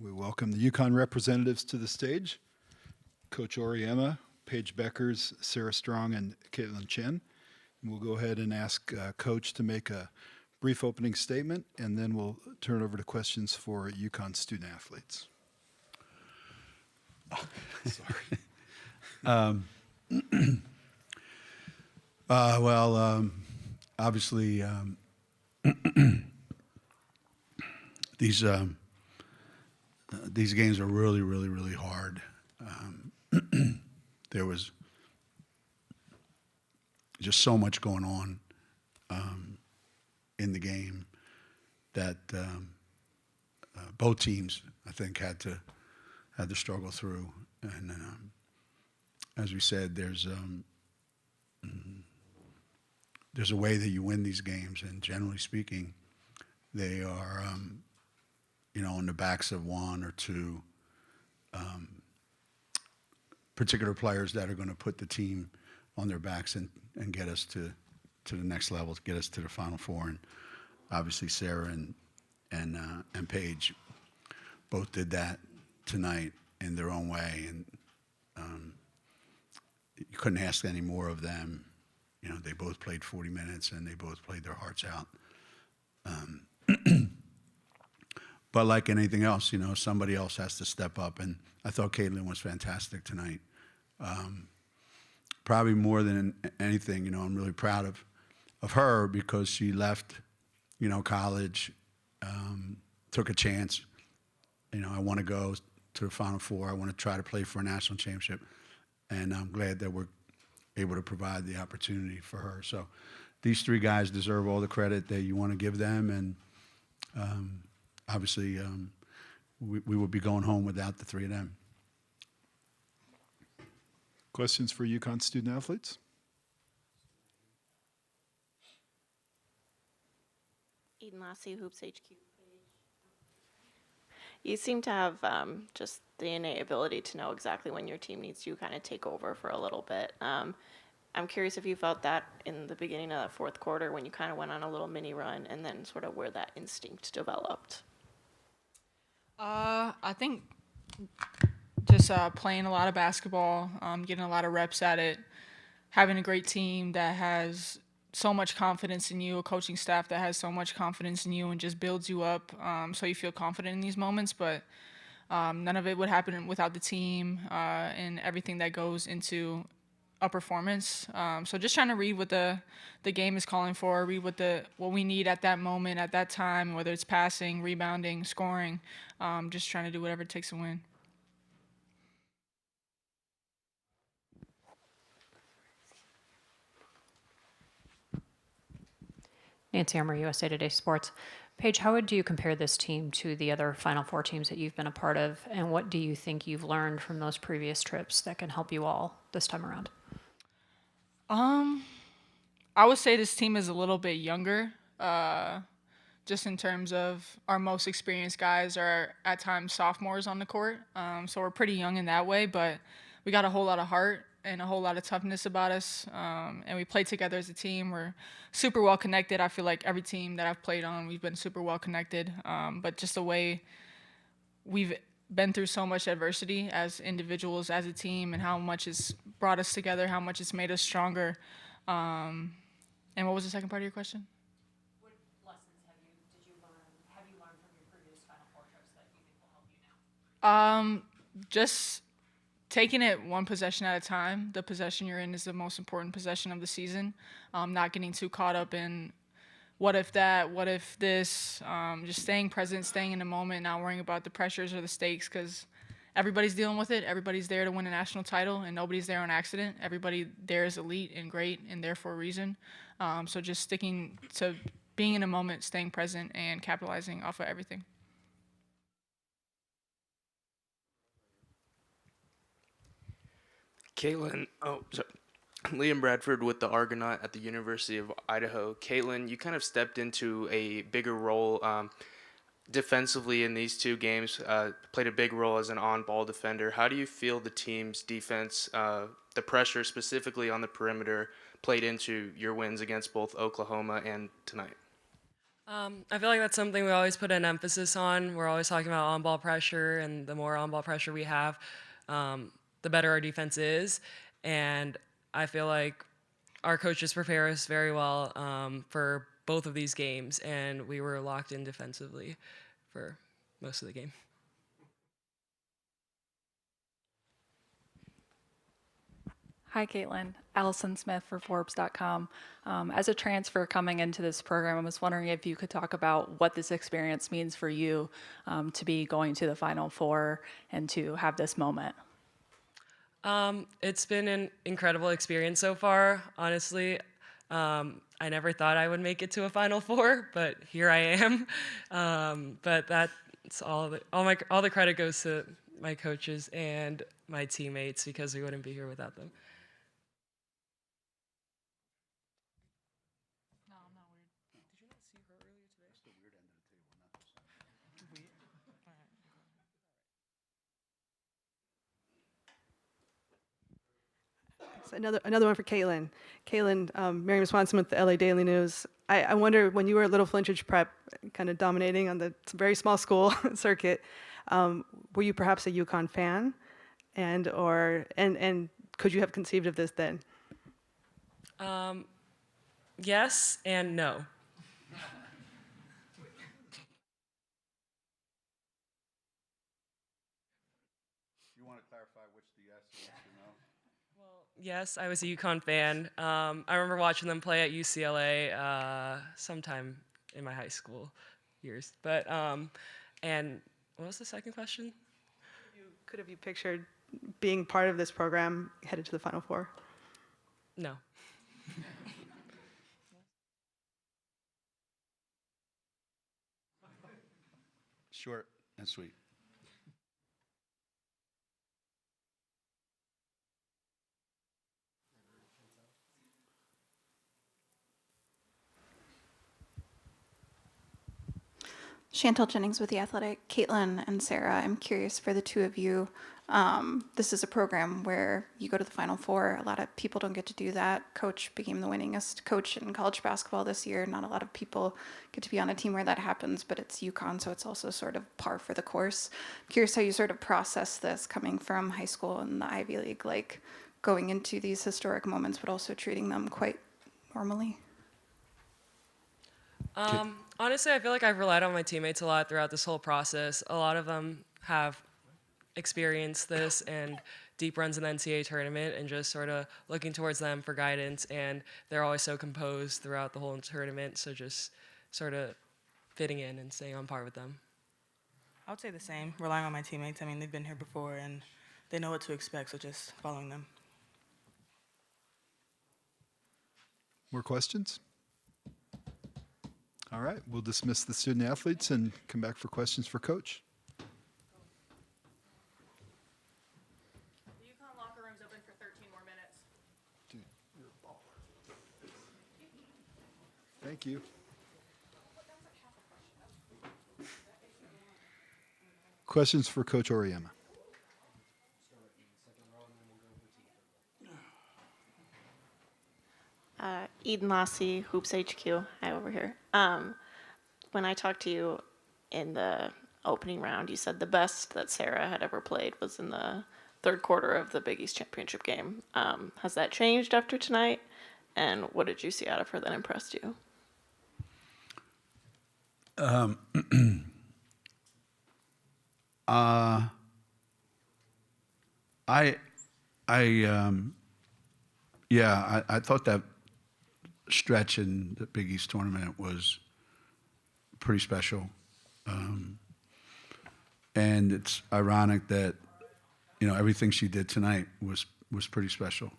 We welcome the UConn representatives to the stage. Coach Oriema, Paige Beckers, Sarah Strong, and Caitlin Chen. And we'll go ahead and ask Coach to make a brief opening statement, and then we'll turn it over to questions for UConn student athletes. Sorry. Obviously, these games are really, really, really hard. There was just so much going on in the game that both teams, I think, had to struggle through. And as we said, there's a way that you win these games, and generally speaking, they are on the backs of one or two particular players that are going to put the team on their backs and get us to the next level, to get us to the Final Four. And obviously Sarah and Paige both did that tonight in their own way, and you couldn't ask any more of them. They both played 40 minutes and they both played their hearts out. But like anything else, somebody else has to step up. And I thought Caitlin was fantastic tonight. Probably more than anything, I'm really proud of her because she left, college, took a chance. I want to go to the Final Four. I want to try to play for a national championship. And I'm glad that we're able to provide the opportunity for her. So these three guys deserve all the credit that you want to give them. And obviously, we would be going home without the three of them. Questions for UConn student athletes? Eden Lassie, Hoops HQ. You seem to have just the innate ability to know exactly when your team needs to kind of take over for a little bit. I'm curious if you felt that in the beginning of that fourth quarter when you kind of went on a little mini run, and then sort of where that instinct developed. I think just playing a lot of basketball, getting a lot of reps at it, having a great team that has so much confidence in you, a coaching staff that has so much confidence in you and just builds you up so you feel confident in these moments. But none of it would happen without the team and everything that goes into a performance. So just trying to read what the game is calling for, read what we need at that moment, at that time, whether it's passing, rebounding, scoring, just trying to do whatever it takes to win. ncaa, USA Today Sports. Paige, how would you compare this team to the other Final Four teams that you've been a part of, and what do you think you've learned from those previous trips that can help you all this time around? I would say this team is a little bit younger, just in terms of our most experienced guys are at times sophomores on the court. So we're pretty young in that way, but we got a whole lot of heart and a whole lot of toughness about us. And we play together as a team. We're super well connected. I feel like every team that I've played on, we've been super well connected. But just the way we've been through so much adversity as individuals, as a team, and how much it's brought us together, how much it's made us stronger. And what was the second part of your question? What lessons have you learned from your previous Final Four trips that you think will help you now? Just taking it one possession at a time. The possession you're in is the most important possession of the season. Not getting too caught up in what if that, what if this, just staying present, staying in the moment, not worrying about the pressures or the stakes, because everybody's dealing with it. Everybody's there to win a national title, and nobody's there on accident. Everybody there is elite and great and there for a reason. So just sticking to being in the moment, staying present, and capitalizing off of everything. Caitlin, Liam Bradford with the Argonaut at the University of Idaho. Caitlin, you kind of stepped into a bigger role defensively in these two games, played a big role as an on-ball defender. How do you feel the team's defense, the pressure specifically on the perimeter, played into your wins against both Oklahoma and tonight? I feel like that's something we always put an emphasis on. We're always talking about on-ball pressure, and the more on-ball pressure we have, the better our defense is. And I feel like our coaches prepare us very well for both of these games, and we were locked in defensively for most of the game. Hi, Caitlin. Allison Smith for Forbes.com. As a transfer coming into this program, I was wondering if you could talk about what this experience means for you to be going to the Final Four and to have this moment. It's been an incredible experience so far, honestly. I never thought I would make it to a Final Four, but here I am. But that's all the credit goes to my coaches and my teammates because we wouldn't be here without them. So another one for Caitlin. Caitlin, Miriam Swanson with the LA Daily News. I wonder, when you were at Little Flintridge Prep, kind of dominating on the very small school circuit, were you perhaps a UConn fan, and could you have conceived of this then? Yes and no. You want to clarify which the yes and which the no? Yes, I was a UConn fan. I remember watching them play at UCLA sometime in my high school years. But and what was the second question? Could have you pictured being part of this program headed to the Final Four? No. Short and sweet. Chantel Jennings with The Athletic. Caitlin and Sarah, I'm curious for the two of you. This is a program where you go to the Final Four. A lot of people don't get to do that. Coach became the winningest coach in college basketball this year. Not a lot of people get to be on a team where that happens, but it's UConn, so it's also sort of par for the course. I'm curious how you sort of process this coming from high school and the Ivy League, like going into these historic moments, but also treating them quite normally. Honestly, I feel like I've relied on my teammates a lot throughout this whole process. A lot of them have experienced this and deep runs in the NCAA tournament, and just sort of looking towards them for guidance. And they're always so composed throughout the whole tournament, so just sort of fitting in and staying on par with them. I would say the same, relying on my teammates. I mean, they've been here before and they know what to expect, so just following them. More questions? All right, we'll dismiss the student athletes and come back for questions for Coach. The UConn locker room's open for 13 more minutes. Dude, you're a baller. Thank you. Questions for Coach Oriema? Eden Lassie, Hoops HQ. Hi, over here. When I talked to you in the opening round, you said the best that Sarah had ever played was in the third quarter of the Big East championship game. Has that changed after tonight? And what did you see out of her that impressed you? I thought that stretch in the Big East tournament was pretty special. And it's ironic that, everything she did tonight was pretty special.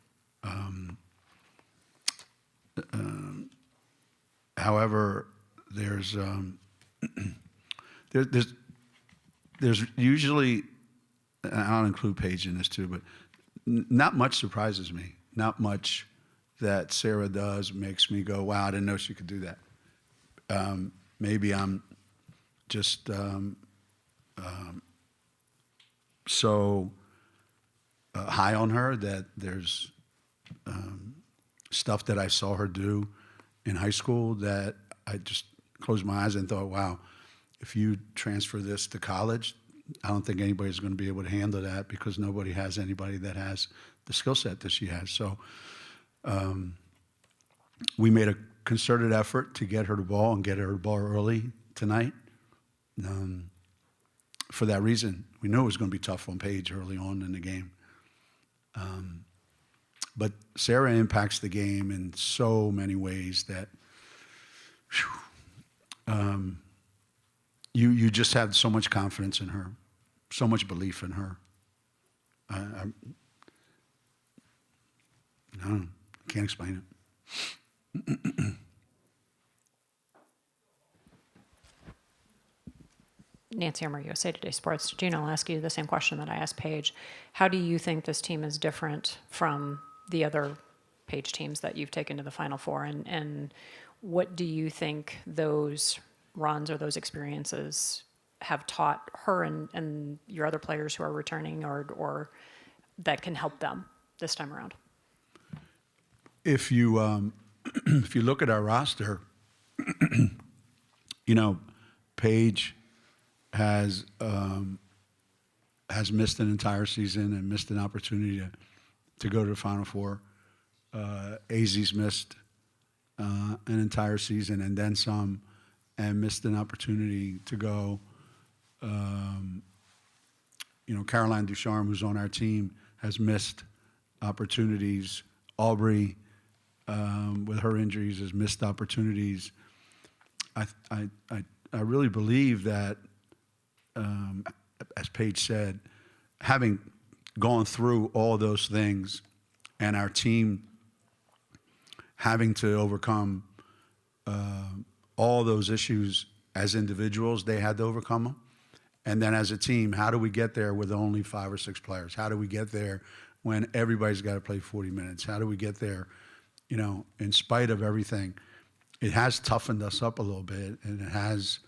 However, there's usually, and I'll include Paige in this too, but not much surprises me. Not much that Sarah does makes me go, wow, I didn't know she could do that. Maybe I'm just so high on her that there's stuff that I saw her do in high school that I just closed my eyes and thought, wow, if you transfer this to college, I don't think anybody's going to be able to handle that because nobody has anybody that has the skill set that she has. So we made a concerted effort to get her the ball and get her the ball early tonight. For that reason, we knew it was going to be tough on Paige early on in the game. But Sarah impacts the game in so many ways that you just have so much confidence in her, so much belief in her. I don't know, can't explain it. Nancy Armour, USA Today Sports. Gina, I'll ask you the same question that I asked Paige. How do you think this team is different from the other Paige teams that you've taken to the Final Four? And what do you think those runs or those experiences have taught her and your other players who are returning or that can help them this time around? If you if you look at our roster, you know, Paige has missed an entire season and missed an opportunity to go to the Final Four. AZ's missed an entire season and then some, and missed an opportunity to go. You know, Caroline Ducharme, who's on our team, has missed opportunities. Aubrey, with her injuries, has missed opportunities. I really believe that, as Paige said, having gone through all those things and our team having to overcome all those issues as individuals, they had to overcome them. And then as a team, how do we get there with only 5 or 6 players? How do we get there when everybody's got to play 40 minutes? How do we get there, you know, in spite of everything? It has toughened us up a little bit, and it has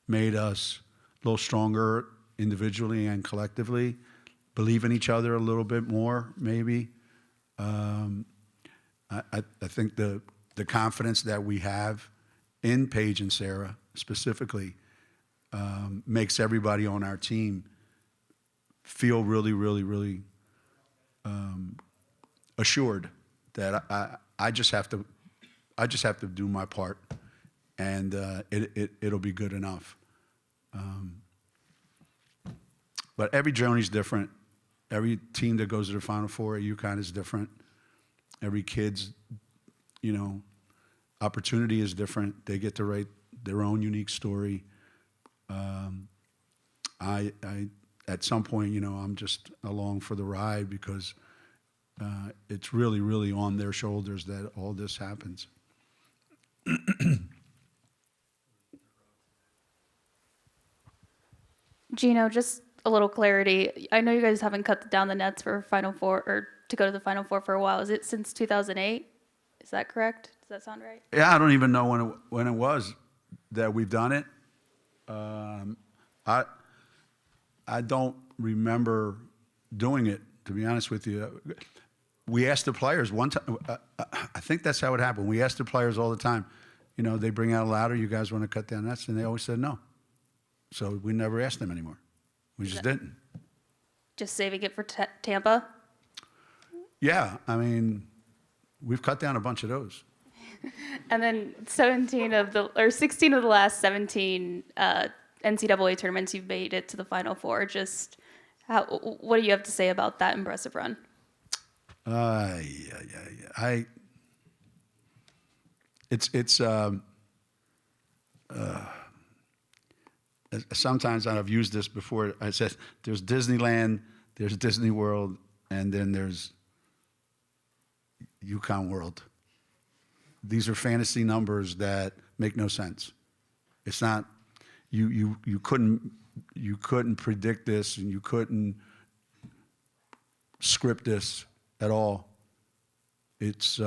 made us a little stronger individually and collectively, believe in each other a little bit more, maybe. I think the confidence that we have in Paige and Sarah specifically makes everybody on our team feel really, really, really assured that I just have to do my part, and it'll be good enough. But every journey's different. Every team that goes to the Final Four at UConn is different. Every kid's, you know, opportunity is different. They get to write their own unique story. I at some point, you know, I'm just along for the ride because it's really, really on their shoulders that all this happens. Gino, just a little clarity. I know you guys haven't cut down the nets for Final Four or to go to the Final Four for a while. Is it since 2008? Is that correct? Does that sound right? Yeah, I don't even know when it was that we've done it. I don't remember doing it, to be honest with you. We asked the players one time. I think that's how it happened. We asked the players all the time. You know, they bring out a ladder. You guys want to cut down nets? And they always said no. So we never asked them anymore. We just didn't. Just saving it for Tampa? Yeah, I mean, we've cut down a bunch of those. And then 16 of the last 17 NCAA tournaments, you've made it to the Final Four. Just what do you have to say about that impressive run? Sometimes I've used this before. I said there's Disneyland, there's Disney World, and then there's UConn World. These are fantasy numbers that make no sense. It's not you couldn't predict this, and you couldn't script this at all. It's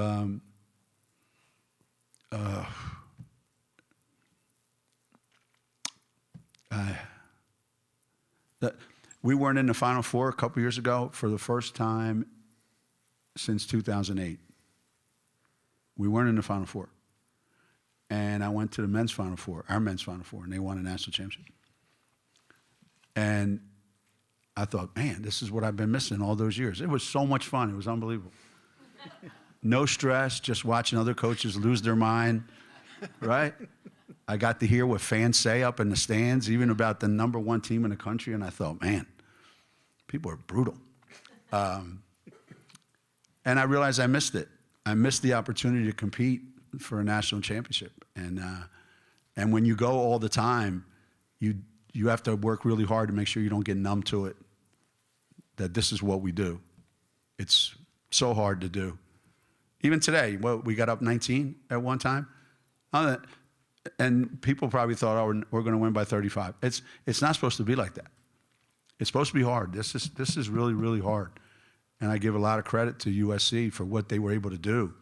we weren't in the Final Four a couple years ago for the first time since 2008. We weren't in the Final Four. and I went to the men's Final Four, our men's Final Four, and they won a national championship. And I thought, man, this is what I've been missing all those years. It was so much fun. It was unbelievable. No stress, just watching other coaches lose their mind, right? I got to hear what fans say up in the stands, even about the #1 team in the country, and I thought, man, people are brutal. And I realized I missed it. I missed the opportunity to compete for a national championship. And when you go all the time, you have to work really hard to make sure you don't get numb to it, that this is what we do. It's so hard to do. Even today, we got up 19 at one time. And people probably thought, oh, we're going to win by 35. It's not supposed to be like that. It's supposed to be hard. This is really, really hard. And I give a lot of credit to USC for what they were able to do,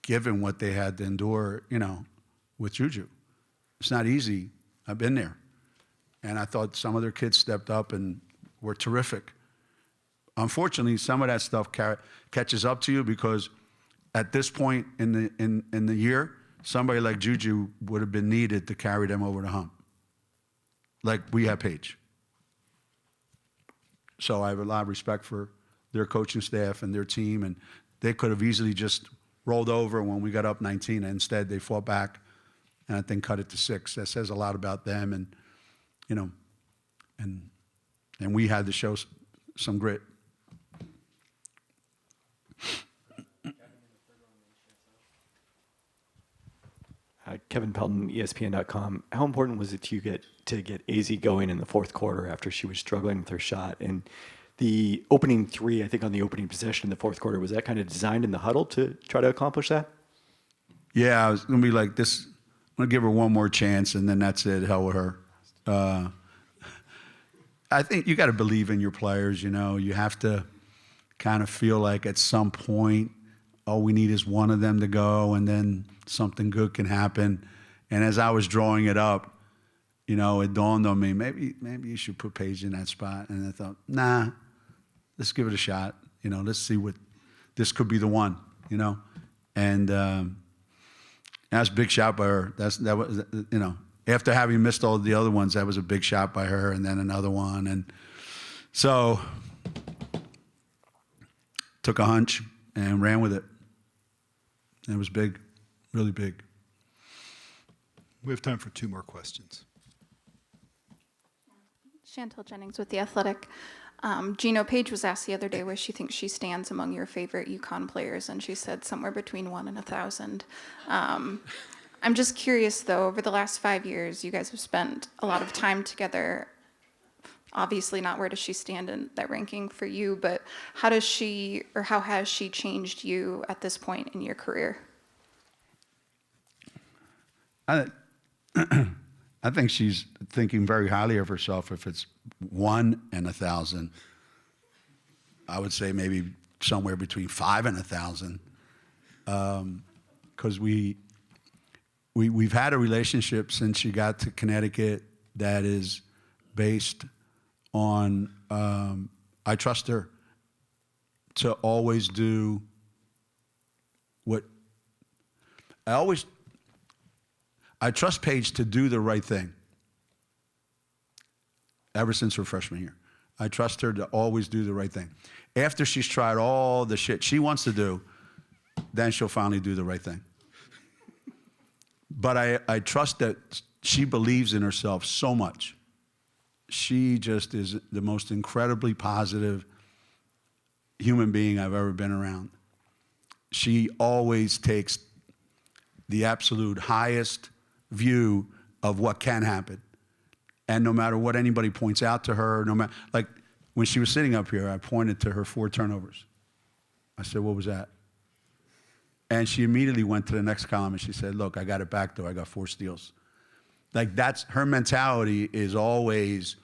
given what they had to endure, with Juju. It's not easy. I've been there. And I thought some of their kids stepped up and were terrific. Unfortunately, some of that stuff catches up to you because at this point in the year, somebody like Juju would have been needed to carry them over the hump, like we have Paige. So I have a lot of respect for their coaching staff and their team, and they could have easily just rolled over when we got up 19, and instead they fought back, and I think cut it to 6. That says a lot about them, and and we had to show some grit. Kevin Pelton, ESPN.com. How important was it to you to get AZ going in the fourth quarter after she was struggling with her shot? And the opening 3, I think on the opening possession in the fourth quarter, was that kind of designed in the huddle to try to accomplish that? Yeah, I was going to be like this. I'm going to give her one more chance, and then that's it. Hell with her. I think you got to believe in your players. You have to kind of feel like at some point, all we need is one of them to go, and then something good can happen. And as I was drawing it up, it dawned on me, maybe you should put Paige in that spot. And I thought, nah, let's give it a shot. Let's see what this could be the one. And that's a big shot by her. That was after having missed all the other ones, that was a big shot by her, and then another one. And so took a hunch and ran with it. And it was big, really big. We have time for 2 more questions. Chantel Jennings with The Athletic. Gino Page was asked the other day where she thinks she stands among your favorite UConn players, and she said somewhere between 1 and 1,000. I'm just curious, though, over the last 5 years, you guys have spent a lot of time together. Obviously not where does she stand in that ranking for you, but how has she changed you at this point in your career? I think she's thinking very highly of herself. If it's 1 and 1,000, I would say maybe somewhere between 5 and 1,000, because we've had a relationship since she got to Connecticut that is based on I trust her to always do what I trust Paige to do the right thing ever since her freshman year. I trust her to always do the right thing. After she's tried all the shit she wants to do, then she'll finally do the right thing. But I trust that she believes in herself so much. She just is the most incredibly positive human being I've ever been around. She always takes the absolute highest view of what can happen. And no matter what anybody points out to her, like when she was sitting up here, I pointed to her 4 turnovers. I said, what was that? And she immediately went to the next column and she said, look, I got it back though. I got 4 steals. Like that's her mentality is always,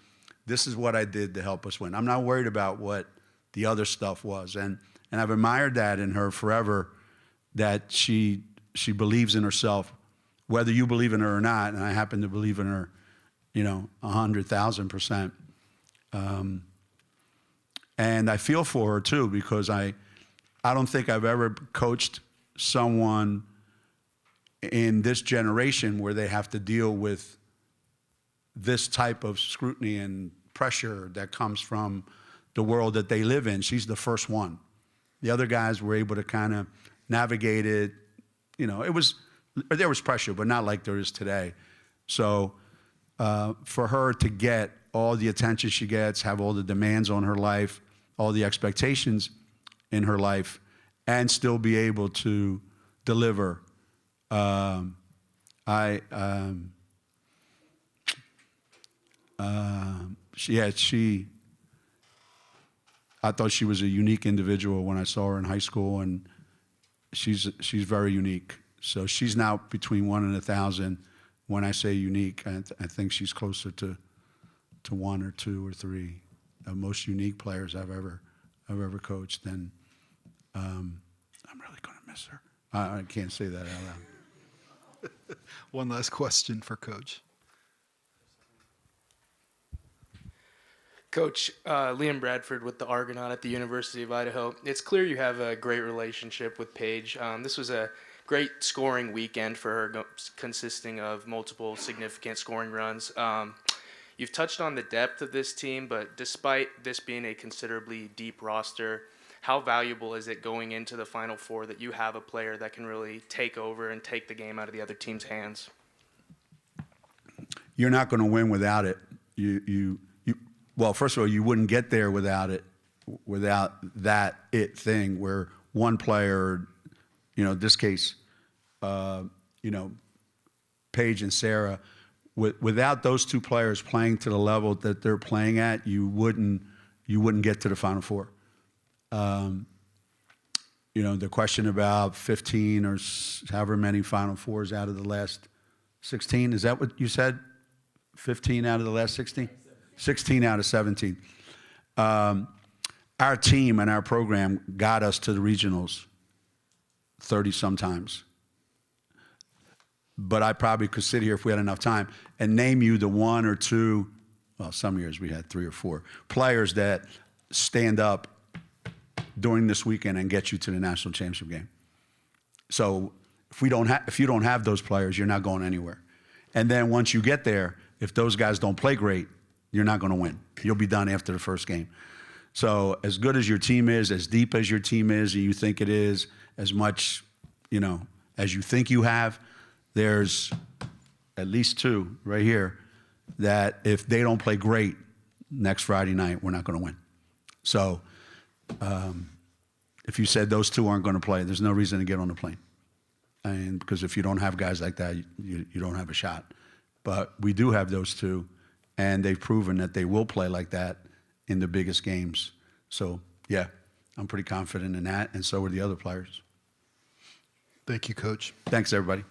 this is what I did to help us win. I'm not worried about what the other stuff was. And I've admired that in her forever, that she believes in herself, whether you believe in her or not. And I happen to believe in her, 100,000%. And I feel for her too, because I don't think I've ever coached someone in this generation where they have to deal with this type of scrutiny and pressure that comes from the world that they live in. She's the first one. The other guys were able to kind of navigate it. You know, there was pressure, but not like there is today. So for her to get all the attention she gets, have all the demands on her life, all the expectations in her life, and still be able to deliver, I thought she was a unique individual when I saw her in high school, and she's very unique. So she's now between 1 and 1,000. When I say unique, I think she's closer to 1 or 2 or 3 of most unique players I've ever coached. And I'm really going to miss her. I can't say that out loud. One last question for Coach. Coach, Liam Bradford with the Argonaut at the University of Idaho. It's clear you have a great relationship with Paige. This was a great scoring weekend for her, consisting of multiple significant scoring runs. You've touched on the depth of this team, but despite this being a considerably deep roster, how valuable is it going into the Final Four that you have a player that can really take over and take the game out of the other team's hands? You're not going to win without it. Well, first of all, you wouldn't get there without it, without that it thing where one player, you know, in this case, you know, Paige and Sarah, without those two players playing to the level that they're playing at, you wouldn't get to the Final Four. You know, the question about 15 or however many Final Fours out of the last 16, is that what you said? 15 out of the last 16? 16 out of 17. Our team and our program got us to the regionals 30 sometimes. But I probably could sit here if we had enough time and name you the 1 or 2, well, some years we had 3 or 4 players that stand up during this weekend and get you to the national championship game. So if you don't have those players, you're not going anywhere. And then once you get there, if those guys don't play great, you're not going to win. You'll be done after the first game. So as good as your team is, as deep as your team is, and you think it is, as much, you know, as you think you have, there's at least 2 right here that if they don't play great next Friday night, we're not going to win. So if you said those 2 aren't going to play, there's no reason to get on the plane. And because if you don't have guys like that, you don't have a shot. But we do have those 2. And they've proven that they will play like that in the biggest games. So, yeah, I'm pretty confident in that, and so are the other players. Thank you, Coach. Thanks, everybody.